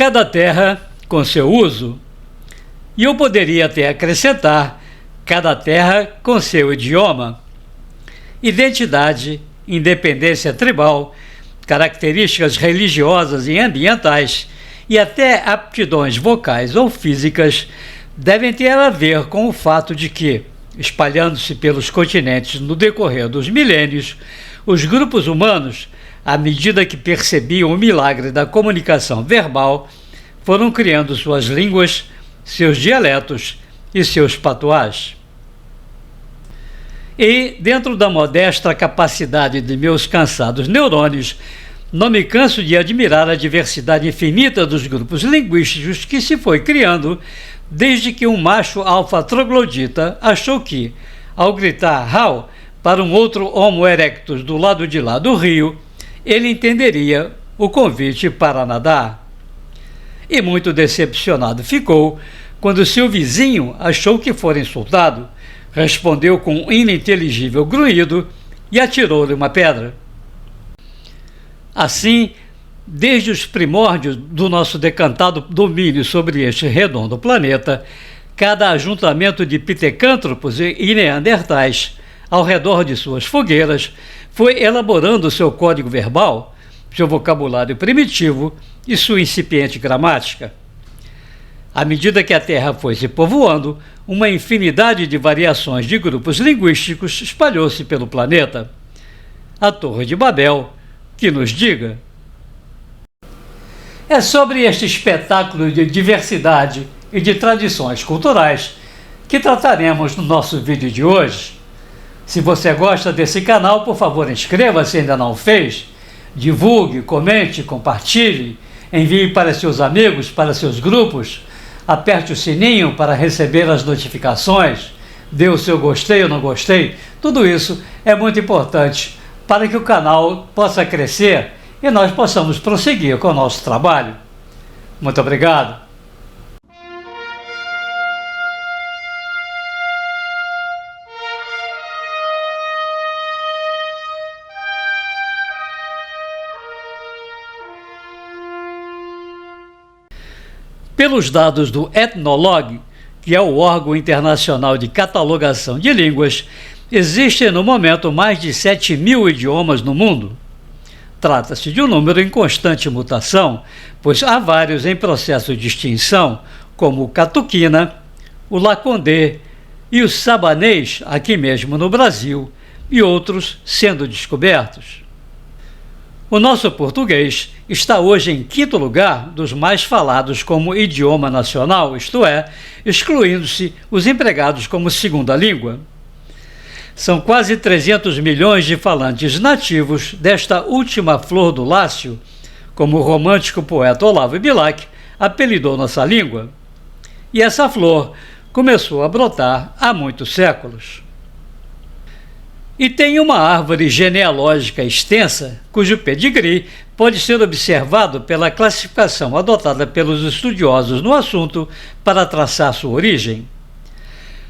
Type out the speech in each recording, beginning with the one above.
Cada terra com seu uso. E eu poderia até acrescentar: cada terra com seu idioma. Identidade, independência tribal, características religiosas e ambientais e até aptidões vocais ou físicas devem ter a ver com o fato de que, espalhando-se pelos continentes no decorrer dos milênios, os grupos humanos, à medida que percebiam o milagre da comunicação verbal, foram criando suas línguas, seus dialetos e seus patuás. E, dentro da modesta capacidade de meus cansados neurônios, não me canso de admirar a diversidade infinita dos grupos linguísticos que se foi criando desde que um macho alfa troglodita achou que, ao gritar "How" para um outro Homo erectus do lado de lá do rio, ele entenderia o convite para nadar. E muito decepcionado ficou quando seu vizinho achou que fora insultado, respondeu com um ininteligível grunhido e atirou-lhe uma pedra. Assim, desde os primórdios do nosso decantado domínio sobre este redondo planeta, cada ajuntamento de pitecântropos e neandertais, ao redor de suas fogueiras, foi elaborando seu código verbal, seu vocabulário primitivo e sua incipiente gramática. À medida que a Terra foi se povoando, uma infinidade de variações de grupos linguísticos espalhou-se pelo planeta. A Torre de Babel, que nos diga. É sobre este espetáculo de diversidade e de tradições culturais que trataremos no nosso vídeo de hoje. Se você gosta desse canal, por favor, inscreva-se se ainda não o fez, divulgue, comente, compartilhe, envie para seus amigos, para seus grupos, aperte o sininho para receber as notificações, dê o seu gostei ou não gostei. Tudo isso é muito importante para que o canal possa crescer e nós possamos prosseguir com o nosso trabalho. Muito obrigado. Pelos dados do Ethnologue, que é o órgão internacional de catalogação de línguas, existem no momento mais de 7.000 idiomas no mundo. Trata-se de um número em constante mutação, pois há vários em processo de extinção, como o catuquina, o lacondê e o sabanês, aqui mesmo no Brasil, e outros sendo descobertos. O nosso português está hoje em 5º lugar dos mais falados como idioma nacional, isto é, excluindo-se os empregados como segunda língua. São quase 300 milhões de falantes nativos desta última flor do Lácio, como o romântico poeta Olavo Bilac apelidou nossa língua. E essa flor começou a brotar há muitos séculos. E tem uma árvore genealógica extensa, cujo pedigree pode ser observado pela classificação adotada pelos estudiosos no assunto para traçar sua origem.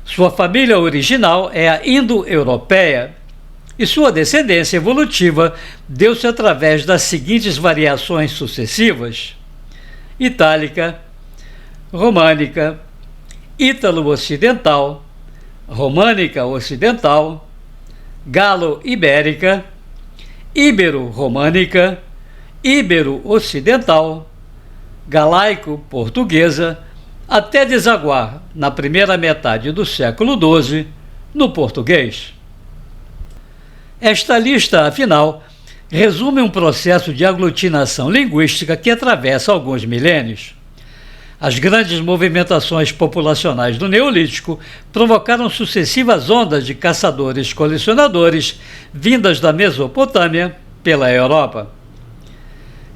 Sua família original é a indo-europeia e sua descendência evolutiva deu-se através das seguintes variações sucessivas: itálica, românica, ítalo-ocidental, românica ocidental, galo-ibérica, íbero-românica, íbero-ocidental, galaico-portuguesa, até desaguar, na primeira metade do século XII, no português. Esta lista, afinal, resume um processo de aglutinação linguística que atravessa alguns milênios. As grandes movimentações populacionais do Neolítico provocaram sucessivas ondas de caçadores-colecionadores vindas da Mesopotâmia pela Europa.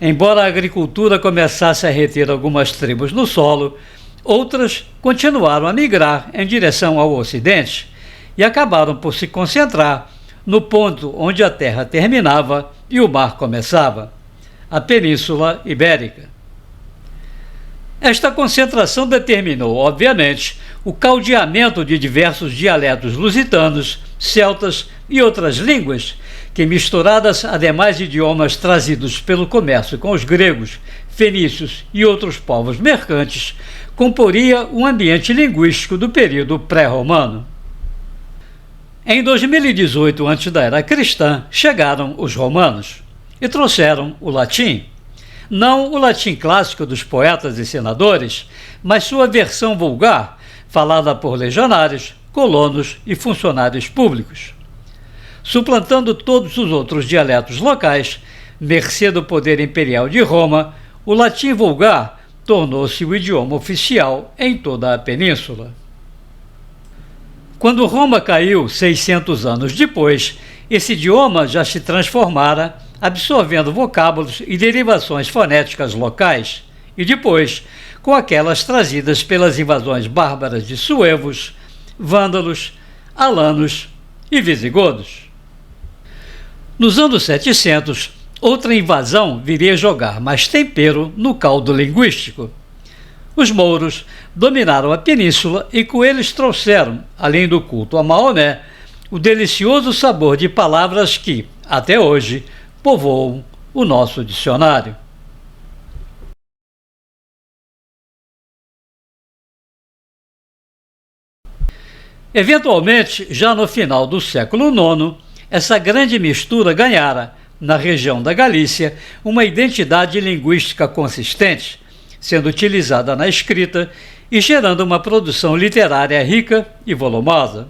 Embora a agricultura começasse a reter algumas tribos no solo, outras continuaram a migrar em direção ao Ocidente e acabaram por se concentrar no ponto onde a terra terminava e o mar começava, a Península Ibérica. Esta concentração determinou, obviamente, o caldeamento de diversos dialetos lusitanos, celtas, e outras línguas que, misturadas a demais idiomas trazidos pelo comércio com os gregos, fenícios e outros povos mercantes, comporia o ambiente linguístico do período pré-romano. Em 2018, antes da era cristã, chegaram os romanos e trouxeram o latim. Não o latim clássico dos poetas e senadores, mas sua versão vulgar, falada por legionários, colonos e funcionários públicos. Suplantando todos os outros dialetos locais, mercê do poder imperial de Roma, o latim vulgar tornou-se o idioma oficial em toda a península. Quando Roma caiu 600 anos depois, esse idioma já se transformara, absorvendo vocábulos e derivações fonéticas locais, e depois, com aquelas trazidas pelas invasões bárbaras de suevos, vândalos, alanos e visigodos. Nos anos 700, outra invasão viria jogar mais tempero no caldo linguístico. Os mouros dominaram a península e com eles trouxeram, além do culto a Maomé, o delicioso sabor de palavras que, até hoje, povoam o nosso dicionário. Eventualmente, já no final do século IX, essa grande mistura ganhara, na região da Galícia, uma identidade linguística consistente, sendo utilizada na escrita e gerando uma produção literária rica e volumosa.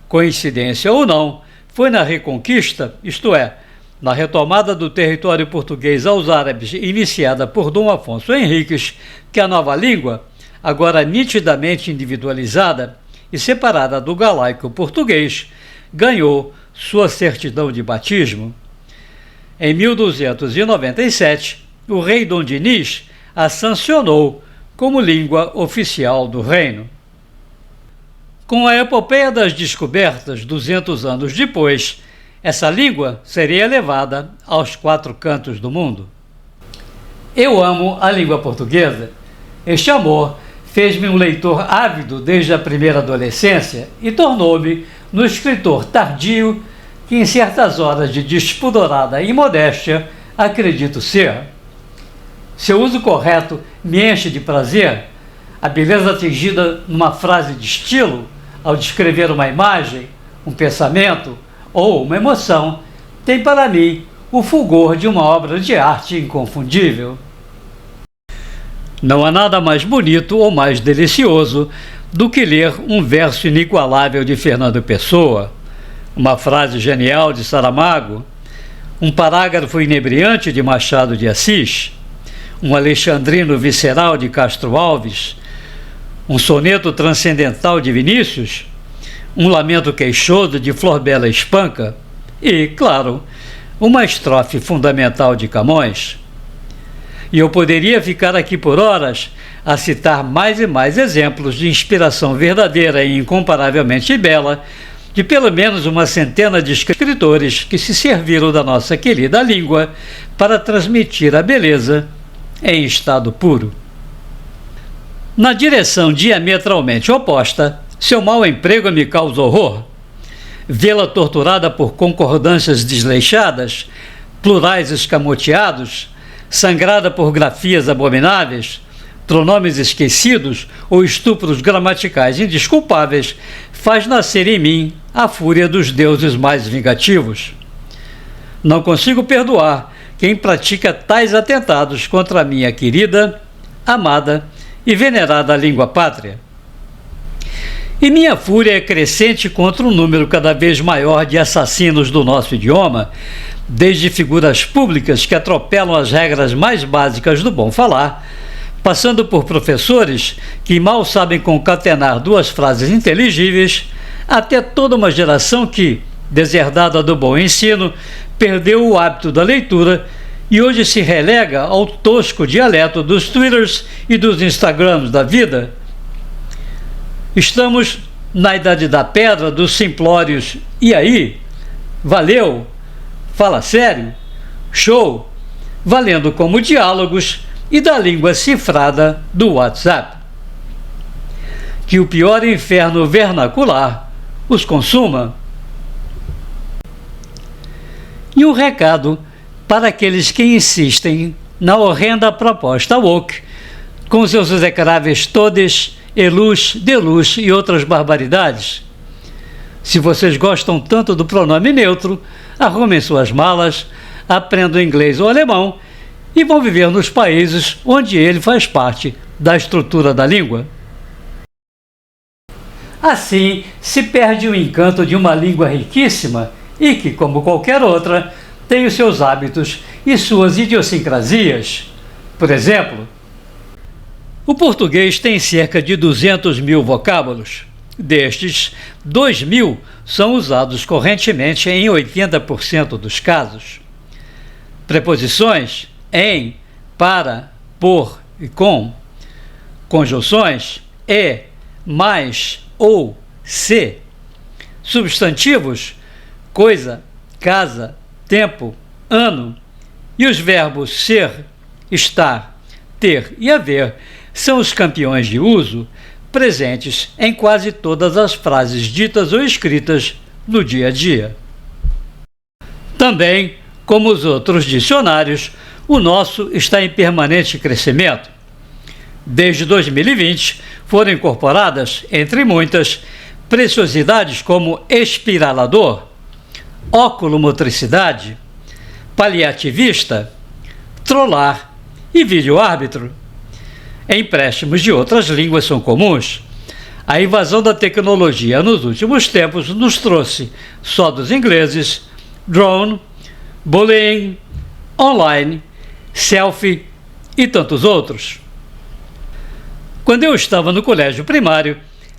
Coincidência ou não, foi na Reconquista, isto é, na retomada do território português aos árabes iniciada por Dom Afonso Henriques, que a nova língua, agora nitidamente individualizada e separada do galaico português, ganhou sua certidão de batismo. Em 1297, o rei Dom Dinis a sancionou como língua oficial do reino. Com a epopeia das descobertas, 200 anos depois, essa língua seria levada aos 4 cantos do mundo. Eu amo a língua portuguesa. Este amor fez-me um leitor ávido desde a primeira adolescência e tornou-me no escritor tardio que, em certas horas de despudorada imodéstia, acredito ser. Seu uso correto me enche de prazer. A beleza atingida numa frase de estilo, ao descrever uma imagem, um pensamento ou uma emoção, tem para mim o fulgor de uma obra de arte inconfundível. Não há nada mais bonito ou mais delicioso do que ler um verso inigualável de Fernando Pessoa, uma frase genial de Saramago, um parágrafo inebriante de Machado de Assis, um alexandrino visceral de Castro Alves, um soneto transcendental de Vinícius, um lamento queixoso de Flor Bela Espanca e, claro, uma estrofe fundamental de Camões. E eu poderia ficar aqui por horas a citar mais e mais exemplos de inspiração verdadeira e incomparavelmente bela de pelo menos uma centena de escritores que se serviram da nossa querida língua para transmitir a beleza em estado puro. Na direção diametralmente oposta, seu mau emprego me causa horror. Vê-la torturada por concordâncias desleixadas, plurais escamoteados, sangrada por grafias abomináveis, pronomes esquecidos ou estupros gramaticais indesculpáveis, faz nascer em mim a fúria dos deuses mais vingativos. Não consigo perdoar quem pratica tais atentados contra a minha querida, amada e venerada língua pátria. E minha fúria é crescente contra um número cada vez maior de assassinos do nosso idioma, desde figuras públicas que atropelam as regras mais básicas do bom falar, passando por professores que mal sabem concatenar 2 frases inteligíveis, até toda uma geração que, deserdada do bom ensino, perdeu o hábito da leitura e hoje se relega ao tosco dialeto dos Twitters e dos Instagrams da vida. Estamos na idade da pedra, dos simplórios "e aí?", "valeu?", "fala sério?", "show?", valendo como diálogos e da língua cifrada do WhatsApp. Que o pior inferno vernacular os consuma E um recado para aqueles que insistem na horrenda proposta woke, com seus execráveis todes, elus, delus e outras barbaridades. Se vocês gostam tanto do pronome neutro, arrumem suas malas, aprendam inglês ou alemão e vão viver nos países onde ele faz parte da estrutura da língua. Assim, se perde o encanto de uma língua riquíssima e que, como qualquer outra, tem os seus hábitos e suas idiosincrasias. Por exemplo, o português tem cerca de 200 mil vocábulos. Destes, 2.000 são usados correntemente em 80% dos casos. Preposições em, para, por e com. Conjunções e, mais, ou, se. Substantivos, coisa, casa, tempo, ano. E os verbos ser, estar, ter e haver são os campeões de uso, presentes em quase todas as frases ditas ou escritas no dia a dia. Também, como os outros dicionários, o nosso está em permanente crescimento. Desde 2020, foram incorporadas, entre muitas, preciosidades como espiralador, oculomotricidade, paliativista, trollar e vídeo-árbitro. Empréstimos de outras línguas são comuns. A invasão da tecnologia nos últimos tempos nos trouxe, só dos ingleses, drone, bullying, online, selfie e tantos outros. Quando eu estava no colégio primário,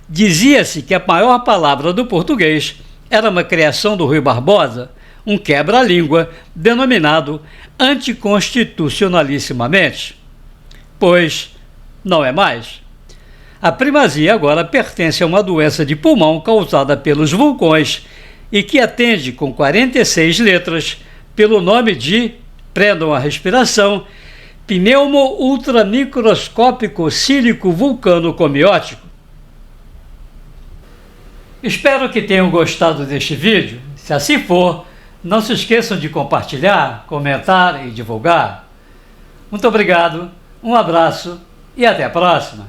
dizia-se que a maior palavra do português era uma criação do Rui Barbosa, um quebra-língua denominado anticonstitucionalissimamente. Pois não é mais. A primazia agora pertence a uma doença de pulmão causada pelos vulcões e que atende com 46 letras pelo nome de, prendam a respiração, pneumo-ultramicroscópico sílico vulcano comiótico. Espero que tenham gostado deste vídeo. Se assim for, não se esqueçam de compartilhar, comentar e divulgar. Muito obrigado, um abraço e até a próxima!